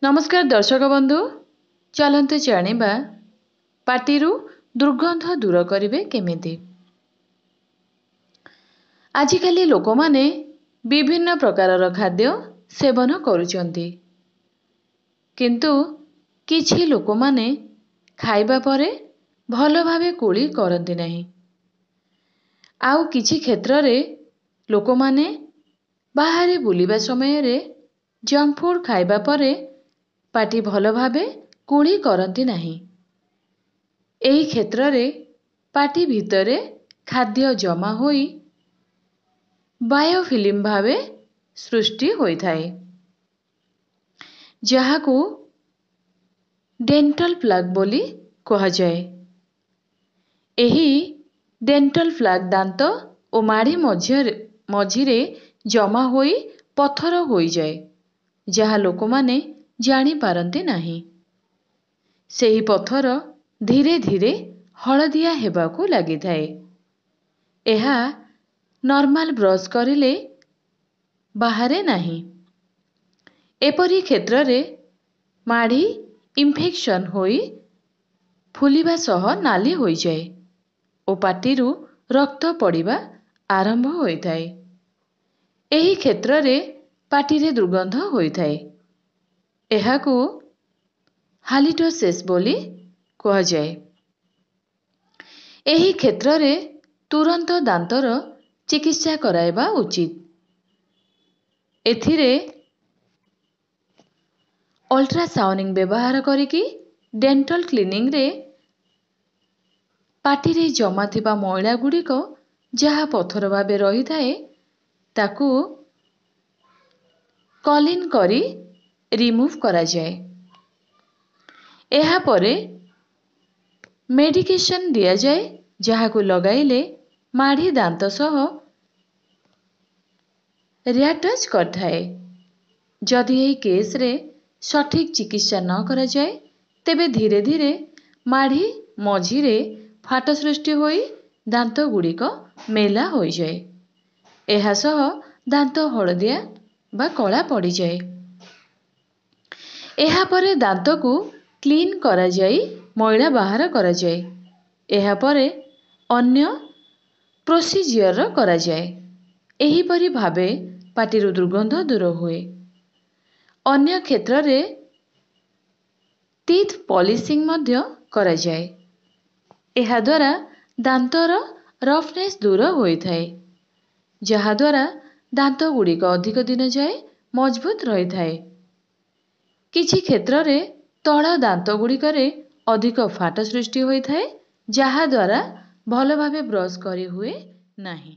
नमस्कार दर्शक बंधु, चलते जानिबा पाटिरू दुर्गंध दूर करिवे केमिति। आजिकाली लोक माने विभिन्न प्रकारर खाद्य सेवन करुचंती, किंतु किछि लोक माने खाइबा परे भल भावे कुली करंती नहीं। आउ किछि क्षेत्र रे लोक माने बाहरे बुलिबा समय रे जंक फूड खाइबा परे पाटी भल भावे कुली करंती नहीं। एही क्षेत्र रे पाटी भितरे खाद्य जमा होई बायोफिल्म भावे सृष्टि होई थाए, जहाकू डेंटल प्लाग बोली कहा जाए। एही डेंटल प्लाग दांत ओ माड़ी मझिरे जमा होई पत्थर होई जाए, जहा लोक माने जानी पारंती नहीं। सेही पत्थर धीरे धीरे हलदिया हेबाकू लगी थाए। एहा नॉर्मल ब्रश करिले बाहरे नहीं। एपरी क्षेत्र रे माड़ी इन्फेक्शन होई फुलिबा सह नाली होई जाए ओ पाटीरू रक्त पड़िबा आरंभ होई थाए। एही क्षेत्र रे पाटीरे दुर्गंध होई थाए। एहाकू हालिटोसिस बोली कहा जाए। एही क्षेत्र रे तुरंत दांतर चिकित्सा कराइबा उचित। एथिरे अल्ट्रासाउंडिंग व्यवहार करिकी डेंटल क्लीनिंग रे पाटीरे जमा थिबा मैला गुड़िक जहा पत्थर भावे रही थाए ताकू क्लीन करी रिमूव करा जाए। एहा परे मेडिकेशन दिया जाए, जहाकू लगाइले माड़ी दांत सह रिअटैच करथाए। जदि एही केस रे सठिक चिकित्सा न करा जाए तेबे धीरे धीरे माड़ी मझिरे फाट सृष्टि होई दांत गुड़िक मेला होई जाए। एहा सह दांत हलदिया बा कला पड़ी जाए। एहा परे दांत को क्लीन करा जाई मैला बाहर करा जाए। एहा परे अन्य प्रोसीजर करा जाए। एही परी भावे पाटीरू दुर्गंध दूर हुए। अन्य क्षेत्र रे टीथ पॉलिशिंग मध्य करा जाए। एहा द्वारा दांतर रफनेस दूर होई थाए, जहा द्वारा दांत गुड़िक अधिक दिन जाए मजबूत रही थाए। किछि क्षेत्र रे तळ दांत गुड़िकरे अधिक फाट सृष्टि होई थाए, जहा द्वारा भल भावे ब्रश करी हुए नहीं।